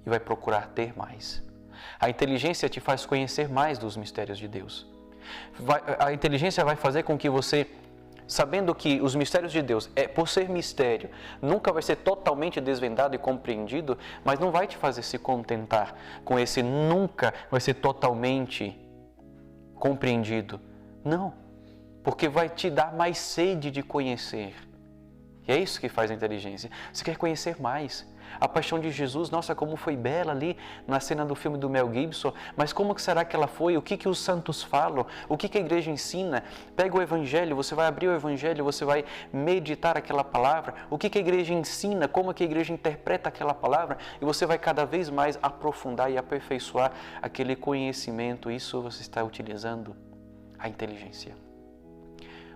e vai procurar ter mais. A inteligência te faz conhecer mais dos mistérios de Deus. A inteligência vai fazer com que você, sabendo que os mistérios de Deus, por ser mistério, nunca vai ser totalmente desvendado e compreendido, mas não vai te fazer se contentar com esse nunca vai ser totalmente compreendido. Não, porque vai te dar mais sede de conhecer. E é isso que faz a inteligência. Você quer conhecer mais. A paixão de Jesus, nossa, como foi bela ali na cena do filme do Mel Gibson, mas como que será que ela foi? O que os santos falam? O que a igreja ensina? Pega o Evangelho, você vai abrir o Evangelho, você vai meditar aquela palavra. O que a igreja ensina? Como que a igreja interpreta aquela palavra? E você vai cada vez mais aprofundar e aperfeiçoar aquele conhecimento. Isso você está utilizando a inteligência.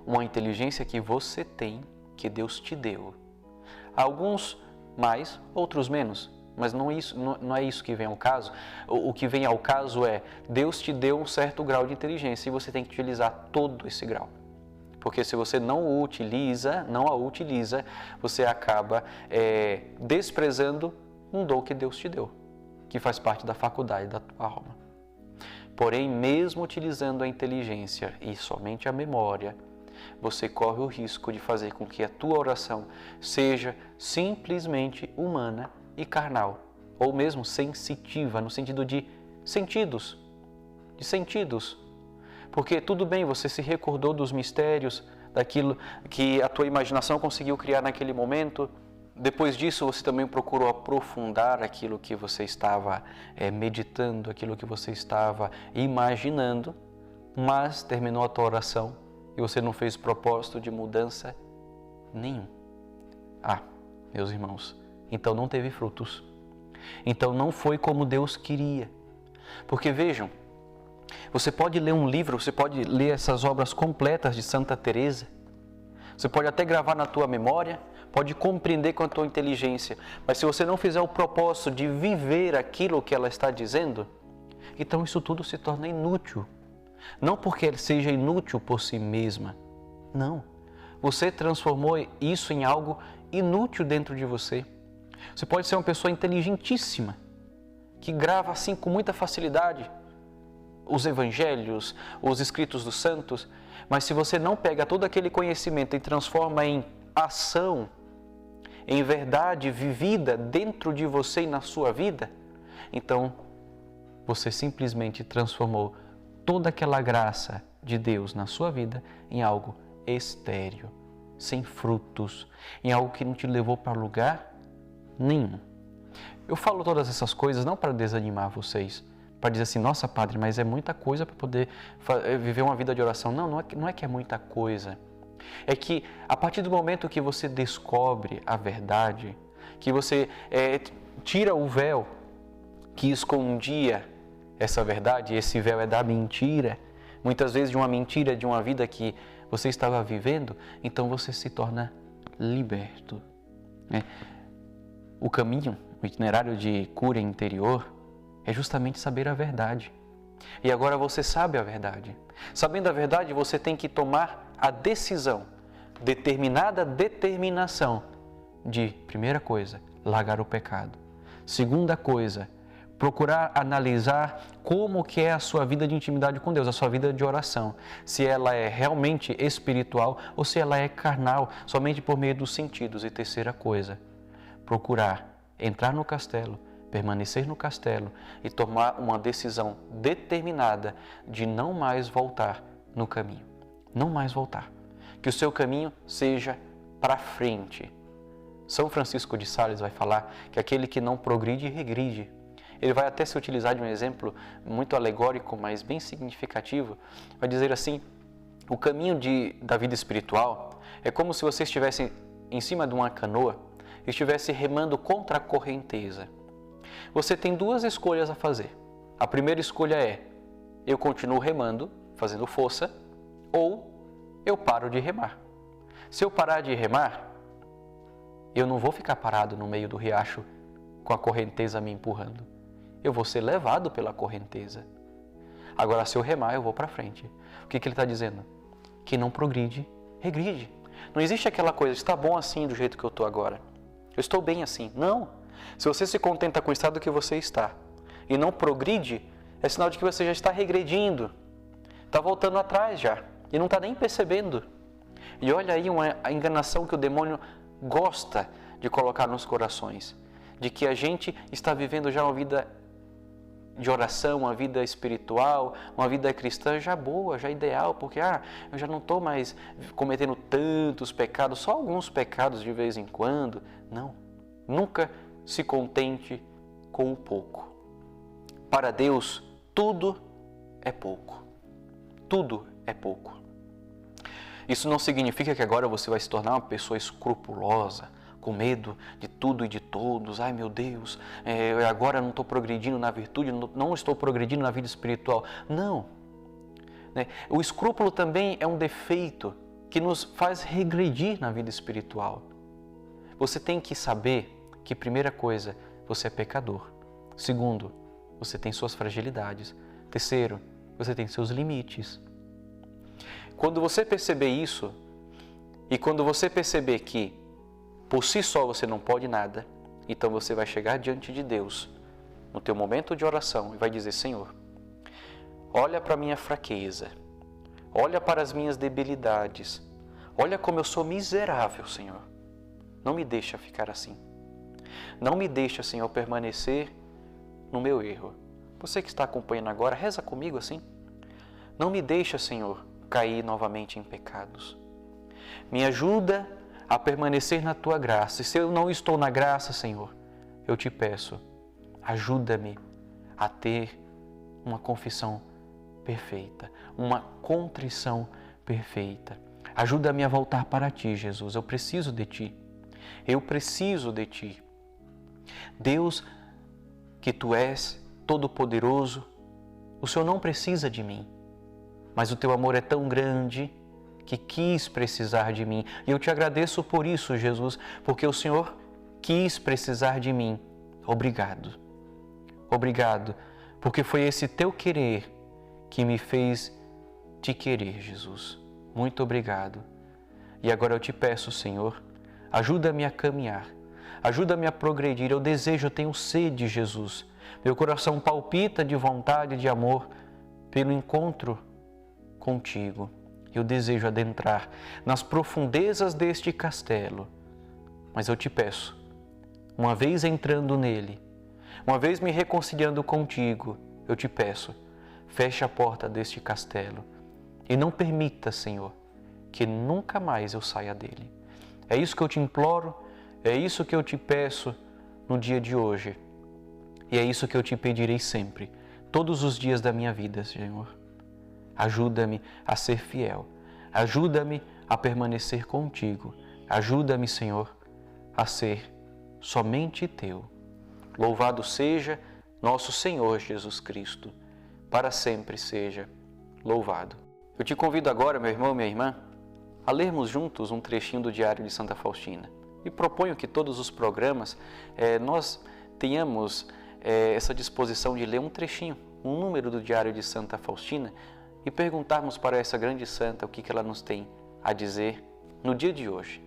Uma inteligência que você tem, que Deus te deu. Alguns mais, outros menos, mas não é isso que vem ao caso. O que vem ao caso é, Deus te deu um certo grau de inteligência e você tem que utilizar todo esse grau. Porque se você não a utiliza, você acaba desprezando um dom que Deus te deu, que faz parte da faculdade da tua alma. Porém, mesmo utilizando a inteligência e somente a memória, você corre o risco de fazer com que a tua oração seja simplesmente humana e carnal, ou mesmo sensitiva, no sentido de sentidos. Porque tudo bem, você se recordou dos mistérios, daquilo que a tua imaginação conseguiu criar naquele momento. Depois disso, você também procurou aprofundar aquilo que você estava meditando, aquilo que você estava imaginando, mas terminou a tua oração e você não fez propósito de mudança nenhum. Meus irmãos, então não teve frutos. Então não foi como Deus queria. Porque vejam, você pode ler um livro, você pode ler essas obras completas de Santa Teresa, você pode até gravar na tua memória, pode compreender com a tua inteligência, mas se você não fizer o propósito de viver aquilo que ela está dizendo, então isso tudo se torna inútil. Não porque ela seja inútil por si mesma, não. Você transformou isso em algo inútil dentro de você. Você pode ser uma pessoa inteligentíssima, que grava assim com muita facilidade os evangelhos, os escritos dos santos, mas se você não pega todo aquele conhecimento e transforma em ação, em verdade vivida dentro de você e na sua vida, então você simplesmente transformou toda aquela graça de Deus na sua vida em algo estéril, sem frutos, em algo que não te levou para lugar nenhum. Eu falo todas essas coisas não para desanimar vocês, para dizer assim, nossa padre, mas é muita coisa para poder viver uma vida de oração. Não é que é muita coisa. É que a partir do momento que você descobre a verdade, que você tira o véu que escondia essa verdade, esse véu é da mentira, muitas vezes de uma mentira, de uma vida que você estava vivendo, então você se torna liberto. O caminho, o itinerário de cura interior é justamente saber a verdade. E agora você sabe a verdade. Sabendo a verdade, você tem que tomar a decisão, determinada determinação de, primeira coisa, largar o pecado. Segunda coisa, procurar analisar como que é a sua vida de intimidade com Deus, a sua vida de oração. Se ela é realmente espiritual ou se ela é carnal, somente por meio dos sentidos. E terceira coisa, procurar entrar no castelo, permanecer no castelo e tomar uma decisão determinada de não mais voltar no caminho. Não mais voltar. Que o seu caminho seja para frente. São Francisco de Sales vai falar que aquele que não progride, regride. Ele vai até se utilizar de um exemplo muito alegórico, mas bem significativo. Vai dizer assim, o caminho da vida espiritual é como se você estivesse em cima de uma canoa e estivesse remando contra a correnteza. Você tem duas escolhas a fazer. A primeira escolha é, eu continuo remando, fazendo força, ou eu paro de remar. Se eu parar de remar, eu não vou ficar parado no meio do riacho com a correnteza me empurrando. Eu vou ser levado pela correnteza. Agora, se eu remar, eu vou para frente. O que ele está dizendo? Quem não progride, regride. Não existe aquela coisa, está bom assim do jeito que eu estou agora. Eu estou bem assim. Não. Se você se contenta com o estado que você está e não progride, é sinal de que você já está regredindo. Está voltando atrás já e não está nem percebendo. E olha aí a enganação que o demônio gosta de colocar nos corações. De que a gente está vivendo já uma vida de oração, uma vida espiritual, uma vida cristã já boa, já ideal, porque eu já não estou mais cometendo tantos pecados, só alguns pecados de vez em quando. Não, nunca se contente com o pouco. Para Deus, tudo é pouco. Tudo é pouco. Isso não significa que agora você vai se tornar uma pessoa escrupulosa, com medo de tudo e de todos. Ai meu Deus, agora não estou progredindo na virtude, não estou progredindo na vida espiritual. Não. O escrúpulo também é um defeito que nos faz regredir na vida espiritual. Você tem que saber que, primeira coisa, você é pecador. Segundo, você tem suas fragilidades. Terceiro, você tem seus limites. Quando você perceber isso, e quando você perceber que por si só você não pode nada, então você vai chegar diante de Deus, no teu momento de oração, e vai dizer, Senhor, olha para a minha fraqueza, olha para as minhas debilidades, olha como eu sou miserável, Senhor. Não me deixa ficar assim. Não me deixa, Senhor, permanecer no meu erro. Você que está acompanhando agora, reza comigo assim. Não me deixa, Senhor, cair novamente em pecados. Me ajuda a permanecer na Tua graça. E se eu não estou na graça, Senhor, eu te peço, ajuda-me a ter uma confissão perfeita, uma contrição perfeita. Ajuda-me a voltar para Ti, Jesus. Eu preciso de Ti. Eu preciso de Ti. Deus, que Tu és todo-poderoso, o Senhor não precisa de mim, mas o Teu amor é tão grande que quis precisar de mim. E eu Te agradeço por isso, Jesus, porque o Senhor quis precisar de mim. Obrigado. Obrigado, porque foi esse Teu querer que me fez Te querer, Jesus. Muito obrigado. E agora eu Te peço, Senhor, ajuda-me a caminhar, ajuda-me a progredir. Eu desejo, eu tenho sede, Jesus. Meu coração palpita de vontade e de amor pelo encontro contigo. Eu desejo adentrar nas profundezas deste castelo. Mas eu Te peço, uma vez entrando nele, uma vez me reconciliando contigo, eu Te peço, feche a porta deste castelo e não permita, Senhor, que nunca mais eu saia dele. É isso que eu Te imploro, é isso que eu Te peço no dia de hoje. E é isso que eu Te pedirei sempre, todos os dias da minha vida, Senhor. Ajuda-me a ser fiel, ajuda-me a permanecer contigo, ajuda-me, Senhor, a ser somente Teu. Louvado seja nosso Senhor Jesus Cristo, para sempre seja louvado. Eu te convido agora, meu irmão, minha irmã, a lermos juntos um trechinho do Diário de Santa Faustina. E proponho que todos os programas nós tenhamos essa disposição de ler um trechinho, um número do Diário de Santa Faustina e perguntarmos para essa grande santa o que ela nos tem a dizer no dia de hoje.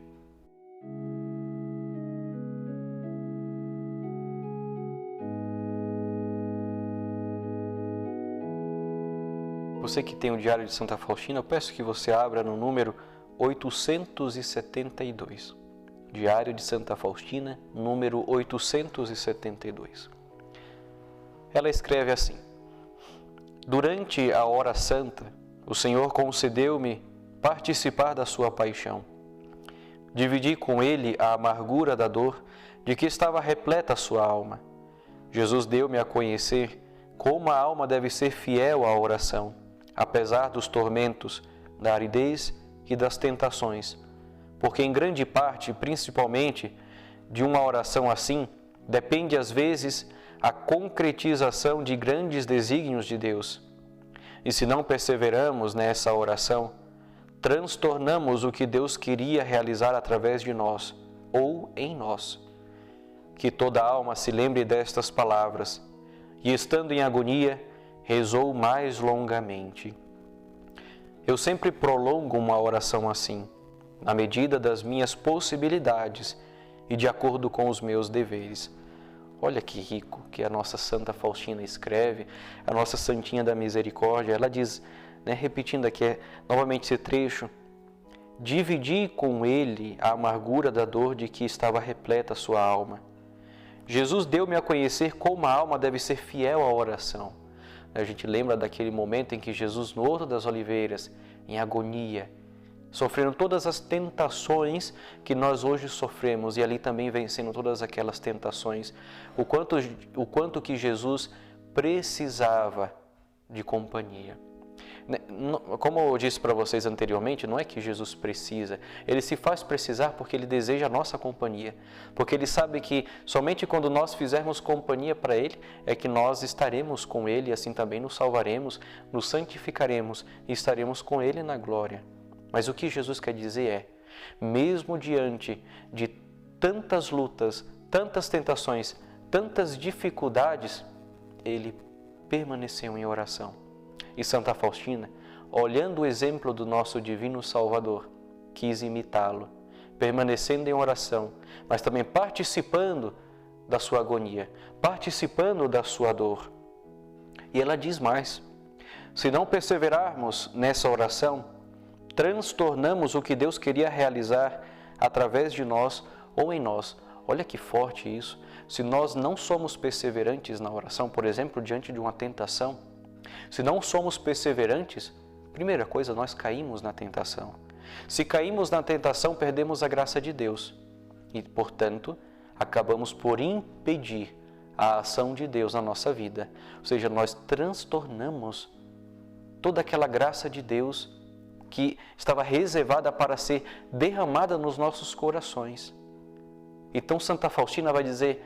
Você que tem o Diário de Santa Faustina, eu peço que você abra no número 872. Diário de Santa Faustina, número 872. Ela escreve assim: durante a hora santa, o Senhor concedeu-me participar da sua paixão. Dividi com Ele a amargura da dor de que estava repleta a sua alma. Jesus deu-me a conhecer como a alma deve ser fiel à oração, apesar dos tormentos, da aridez e das tentações, porque em grande parte, principalmente, de uma oração assim, depende às vezes a concretização de grandes desígnios de Deus. E se não perseveramos nessa oração, transtornamos o que Deus queria realizar através de nós ou em nós. Que toda alma se lembre destas palavras e, estando em agonia, rezou mais longamente. Eu sempre prolongo uma oração assim, na medida das minhas possibilidades e de acordo com os meus deveres. Olha que rico que a nossa Santa Faustina escreve, a nossa Santinha da Misericórdia. Ela diz, repetindo aqui novamente esse trecho: dividi com Ele a amargura da dor de que estava repleta a sua alma. Jesus deu-me a conhecer como a alma deve ser fiel à oração. A gente lembra daquele momento em que Jesus, no Horto das Oliveiras, em agonia, sofrendo todas as tentações que nós hoje sofremos, e ali também vencendo todas aquelas tentações, o quanto que Jesus precisava de companhia. Como eu disse para vocês anteriormente, não é que Jesus precisa, Ele se faz precisar porque Ele deseja a nossa companhia, porque Ele sabe que somente quando nós fizermos companhia para Ele, é que nós estaremos com Ele e assim também nos salvaremos, nos santificaremos e estaremos com Ele na glória. Mas o que Jesus quer dizer é, mesmo diante de tantas lutas, tantas tentações, tantas dificuldades, Ele permaneceu em oração. E Santa Faustina, olhando o exemplo do nosso Divino Salvador, quis imitá-lo, permanecendo em oração, mas também participando da sua agonia, participando da sua dor. E ela diz mais: se não perseverarmos nessa oração, transtornamos o que Deus queria realizar através de nós ou em nós. Olha que forte isso. Se nós não somos perseverantes na oração, por exemplo, diante de uma tentação, se não somos perseverantes, Primeira coisa, nós caímos na tentação. Se caímos na tentação, perdemos a graça de Deus e, portanto, acabamos por impedir a ação de Deus na nossa vida. Ou seja, nós transtornamos toda aquela graça de Deus que estava reservada para ser derramada nos nossos corações. Então Santa Faustina vai dizer: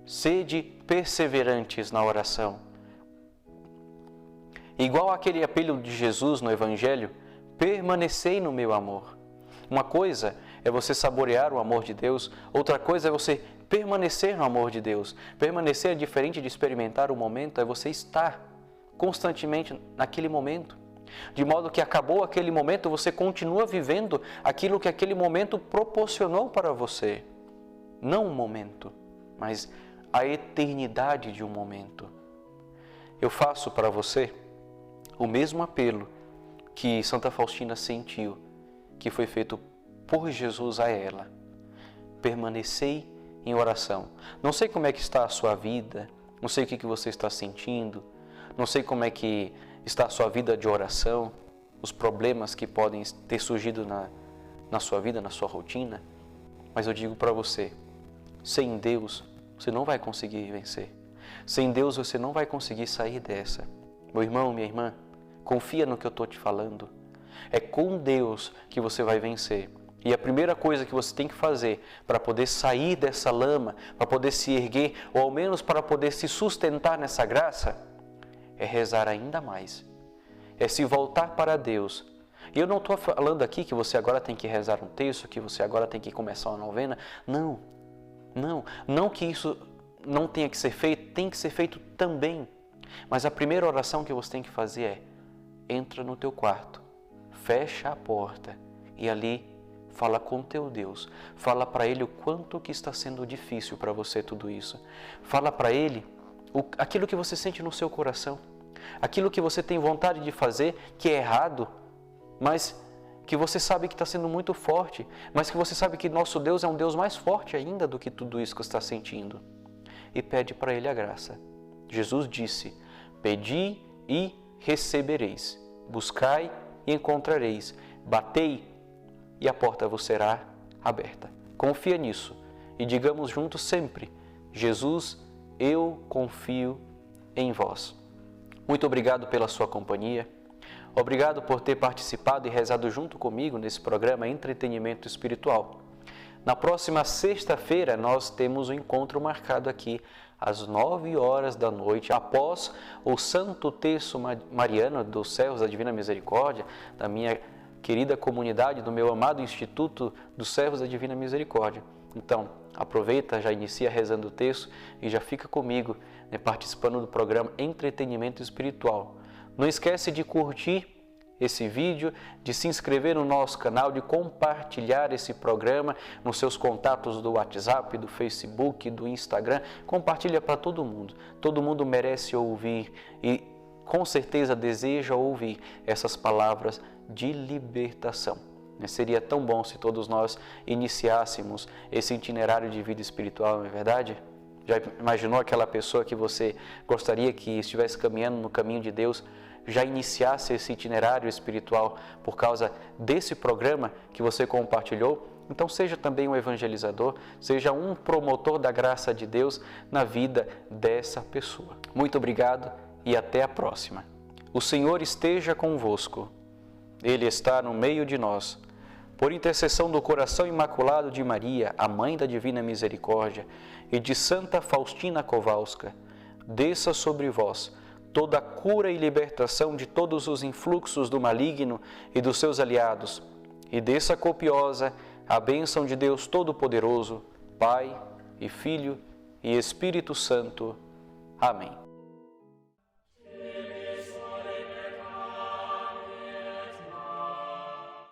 sede perseverantes na oração. Igual aquele apelo de Jesus no Evangelho: permanecei no meu amor. Uma coisa é você saborear o amor de Deus, outra coisa é você permanecer no amor de Deus. Permanecer é diferente de experimentar o momento, é você estar constantemente naquele momento. De modo que acabou aquele momento, você continua vivendo aquilo que aquele momento proporcionou para você. Não um momento, mas a eternidade de um momento. Eu faço para você o mesmo apelo que Santa Faustina sentiu, que foi feito por Jesus a ela. Permanecei em oração. Não sei como é que está a sua vida, não sei o que você está sentindo, não sei como é que está a sua vida de oração, os problemas que podem ter surgido na sua vida, na sua rotina, mas eu digo para você, sem Deus você não vai conseguir vencer. Sem Deus você não vai conseguir sair dessa. Meu irmão, minha irmã, confia no que eu estou te falando. É com Deus que você vai vencer. E a primeira coisa que você tem que fazer para poder sair dessa lama, para poder se erguer, ou ao menos para poder se sustentar nessa graça, é rezar ainda mais. É se voltar para Deus. E eu não estou falando aqui que você agora tem que rezar um terço, que você agora tem que começar uma novena. Não que isso não tenha que ser feito, tem que ser feito também. Mas a primeira oração que você tem que fazer é: entra no teu quarto, fecha a porta e ali fala com teu Deus. Fala para Ele o quanto que está sendo difícil para você tudo isso. Fala para Ele aquilo que você sente no seu coração, aquilo que você tem vontade de fazer, que é errado, mas que você sabe que está sendo muito forte, mas que você sabe que nosso Deus é um Deus mais forte ainda do que tudo isso que você está sentindo. E pede para Ele a graça. Jesus disse: pedi e recebereis, buscai e encontrareis, batei e a porta vos será aberta. Confia nisso e digamos juntos sempre: Jesus, eu confio em vós. Muito obrigado pela sua companhia. Obrigado por ter participado e rezado junto comigo nesse programa Entretenimento Espiritual. Na próxima sexta-feira nós temos um encontro marcado aqui às 9h, após o Santo Terço Mariano dos Servos da Divina Misericórdia, da minha querida comunidade, do meu amado Instituto dos Servos da Divina Misericórdia. Então, aproveita, já inicia rezando o terço e já fica comigo, participando do programa Entretenimento Espiritual. Não esquece de curtir esse vídeo, de se inscrever no nosso canal, de compartilhar esse programa nos seus contatos do WhatsApp, do Facebook, do Instagram. Compartilha para todo mundo. Todo mundo merece ouvir e com certeza deseja ouvir essas palavras de libertação. Seria tão bom se todos nós iniciássemos esse itinerário de vida espiritual, não é verdade? Já imaginou aquela pessoa que você gostaria que estivesse caminhando no caminho de Deus, já iniciasse esse itinerário espiritual por causa desse programa que você compartilhou? Então seja também um evangelizador, seja um promotor da graça de Deus na vida dessa pessoa. Muito obrigado e até a próxima. O Senhor esteja convosco. Ele está no meio de nós. Por intercessão do coração imaculado de Maria, a Mãe da Divina Misericórdia, e de Santa Faustina Kowalska, desça sobre vós toda a cura e libertação de todos os influxos do maligno e dos seus aliados, e desça copiosa a bênção de Deus Todo-Poderoso, Pai e Filho e Espírito Santo. Amém.